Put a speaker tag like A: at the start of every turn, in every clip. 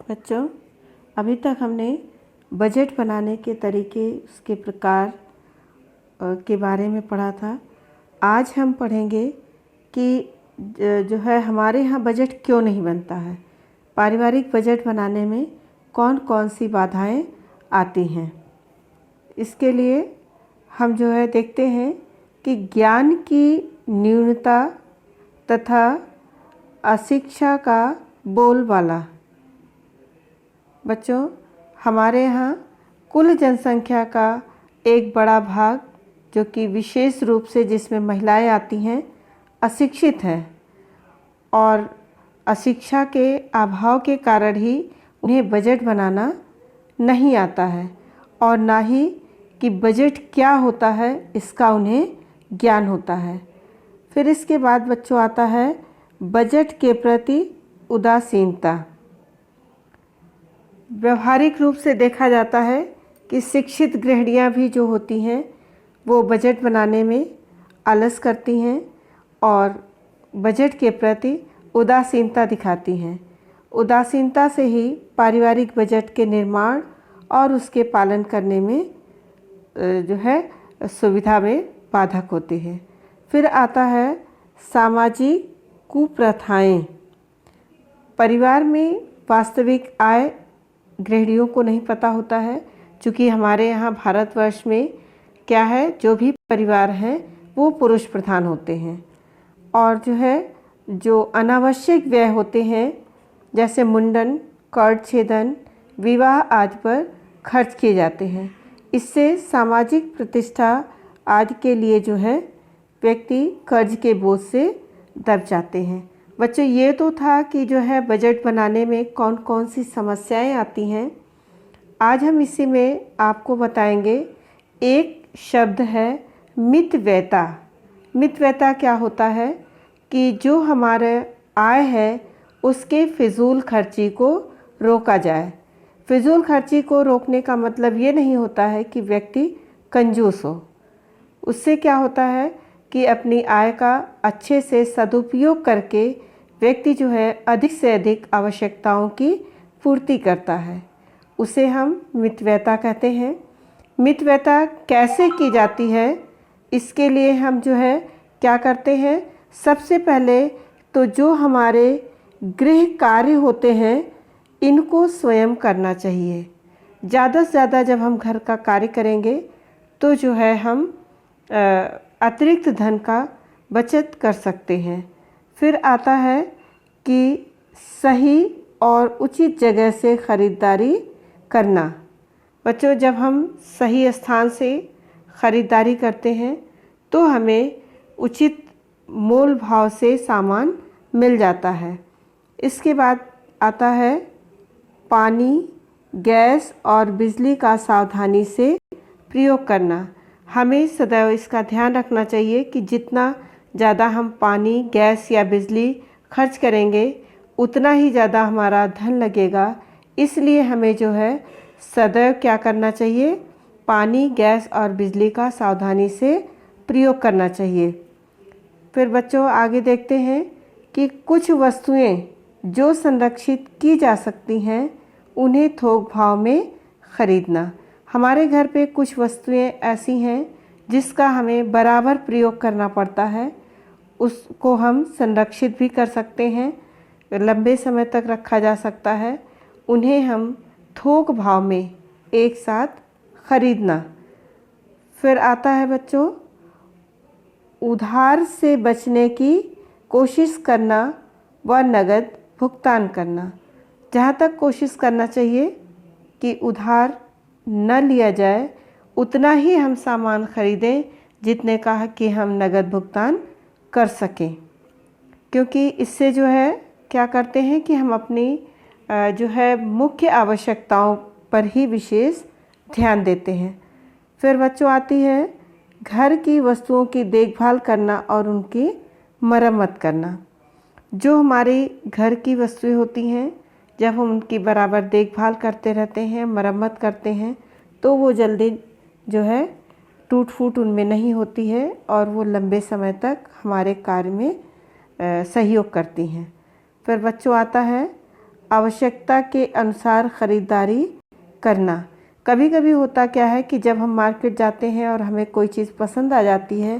A: बच्चों, अभी तक हमने बजट बनाने के तरीके, उसके प्रकार के बारे में पढ़ा था। आज हम पढ़ेंगे कि जो है हमारे यहाँ बजट क्यों नहीं बनता है, पारिवारिक बजट बनाने में कौन कौन सी बाधाएं आती हैं। इसके लिए हम जो है देखते हैं कि ज्ञान की न्यूनता तथा अशिक्षा का बोलबाला। बच्चों, हमारे यहाँ कुल जनसंख्या का एक बड़ा भाग, जो कि विशेष रूप से जिसमें महिलाएं आती हैं, अशिक्षित हैं और अशिक्षा के अभाव के कारण ही उन्हें बजट बनाना नहीं आता है और ना ही कि बजट क्या होता है इसका उन्हें ज्ञान होता है। फिर इसके बाद बच्चों आता है बजट के प्रति उदासीनता। व्यवहारिक रूप से देखा जाता है कि शिक्षित गृहिणियाँ भी जो होती हैं वो बजट बनाने में आलस करती हैं और बजट के प्रति उदासीनता दिखाती हैं। उदासीनता से ही पारिवारिक बजट के निर्माण और उसके पालन करने में जो है सुविधा में बाधक होती है। फिर आता है सामाजिक कुप्रथाएं। परिवार में वास्तविक आय गृहिणियों को नहीं पता होता है, क्योंकि हमारे यहाँ भारतवर्ष में क्या है, जो भी परिवार हैं वो पुरुष प्रधान होते हैं और जो अनावश्यक व्यय होते हैं जैसे मुंडन, कर्ज छेदन, विवाह आदि पर खर्च किए जाते हैं। इससे सामाजिक प्रतिष्ठा आदि के लिए व्यक्ति कर्ज के बोझ से दब जाते हैं। बच्चों, ये तो था कि बजट बनाने में कौन कौन सी समस्याएं आती हैं। आज हम इसी में आपको बताएंगे। एक शब्द है मितव्ययता। मितव्ययता क्या होता है कि जो हमारे आय है उसके फिजूल खर्ची को रोका जाए। फिजूल खर्ची को रोकने का मतलब ये नहीं होता है कि व्यक्ति कंजूस हो। उससे क्या होता है कि अपनी आय का अच्छे से सदुपयोग करके व्यक्ति अधिक से अधिक आवश्यकताओं की पूर्ति करता है। उसे हम मितव्ययता कहते हैं। मितव्ययता कैसे की जाती है, इसके लिए हम क्या करते हैं, सबसे पहले तो जो हमारे गृह कार्य होते हैं इनको स्वयं करना चाहिए। ज़्यादा से ज़्यादा जब हम घर का कार्य करेंगे तो हम अतिरिक्त धन का बचत कर सकते हैं। फिर आता है कि सही और उचित जगह से ख़रीदारी करना। बच्चों, जब हम सही स्थान से ख़रीदारी करते हैं तो हमें उचित मोल भाव से सामान मिल जाता है। इसके बाद आता है पानी, गैस और बिजली का सावधानी से प्रयोग करना। हमें सदैव इसका ध्यान रखना चाहिए कि जितना ज़्यादा हम पानी, गैस या बिजली खर्च करेंगे उतना ही ज़्यादा हमारा धन लगेगा। इसलिए हमें सदैव क्या करना चाहिए, पानी, गैस और बिजली का सावधानी से प्रयोग करना चाहिए। फिर बच्चों आगे देखते हैं कि कुछ वस्तुएं जो संरक्षित की जा सकती हैं उन्हें थोक भाव में ख़रीदना। हमारे घर पे कुछ वस्तुएं ऐसी हैं जिसका हमें बराबर प्रयोग करना पड़ता है। उसको हम संरक्षित भी कर सकते हैं, लंबे समय तक रखा जा सकता है। उन्हें हम थोक भाव में एक साथ खरीदना। फिर आता है बच्चों उधार से बचने की कोशिश करना व नगद भुगतान करना। जहाँ तक कोशिश करना चाहिए कि उधार न लिया जाए, उतना ही हम सामान खरीदें जितने का कि हम नगद भुगतान कर सकें, क्योंकि इससे क्या करते हैं कि हम अपनी मुख्य आवश्यकताओं पर ही विशेष ध्यान देते हैं। फिर बच्चों आती है घर की वस्तुओं की देखभाल करना और उनकी मरम्मत करना। जो हमारी घर की वस्तुएं होती हैं, जब हम उनकी बराबर देखभाल करते रहते हैं, मरम्मत करते हैं, तो वो जल्दी टूट फूट उनमें नहीं होती है और वो लंबे समय तक हमारे कार्य में सहयोग करती हैं। फिर बच्चों आता है आवश्यकता के अनुसार ख़रीदारी करना। कभी कभी होता क्या है कि जब हम मार्केट जाते हैं और हमें कोई चीज़ पसंद आ जाती है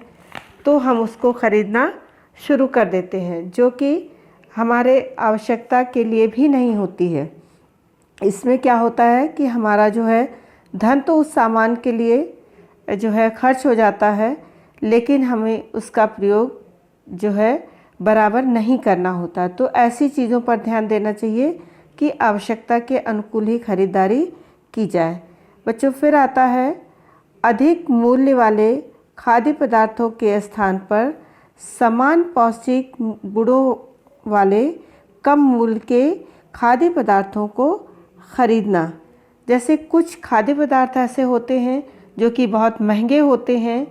A: तो हम उसको ख़रीदना शुरू कर देते हैं, जो कि हमारे आवश्यकता के लिए भी नहीं होती है। इसमें क्या होता है कि हमारा जो है धन तो उस सामान के लिए जो है खर्च हो जाता है, लेकिन हमें उसका प्रयोग जो है बराबर नहीं करना होता। तो ऐसी चीज़ों पर ध्यान देना चाहिए कि आवश्यकता के अनुकूल ही खरीदारी की जाए। बच्चों फिर आता है अधिक मूल्य वाले खाद्य पदार्थों के स्थान पर समान पौष्टिक गुणों वाले कम मूल्य के खाद्य पदार्थों को खरीदना। जैसे कुछ खाद्य पदार्थ ऐसे होते हैं जो कि बहुत महंगे होते हैं,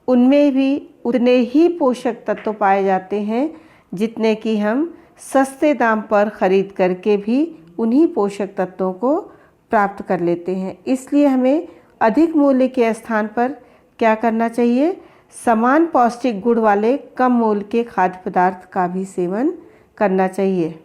A: उनमें भी उतने ही पोषक तत्व पाए जाते हैं जितने कि हम सस्ते दाम पर ख़रीद करके भी उन्हीं पोषक तत्वों को प्राप्त कर लेते हैं। इसलिए हमें अधिक मूल्य के स्थान पर क्या करना चाहिए, समान पौष्टिक गुण वाले कम मूल्य के खाद्य पदार्थ का भी सेवन करना चाहिए।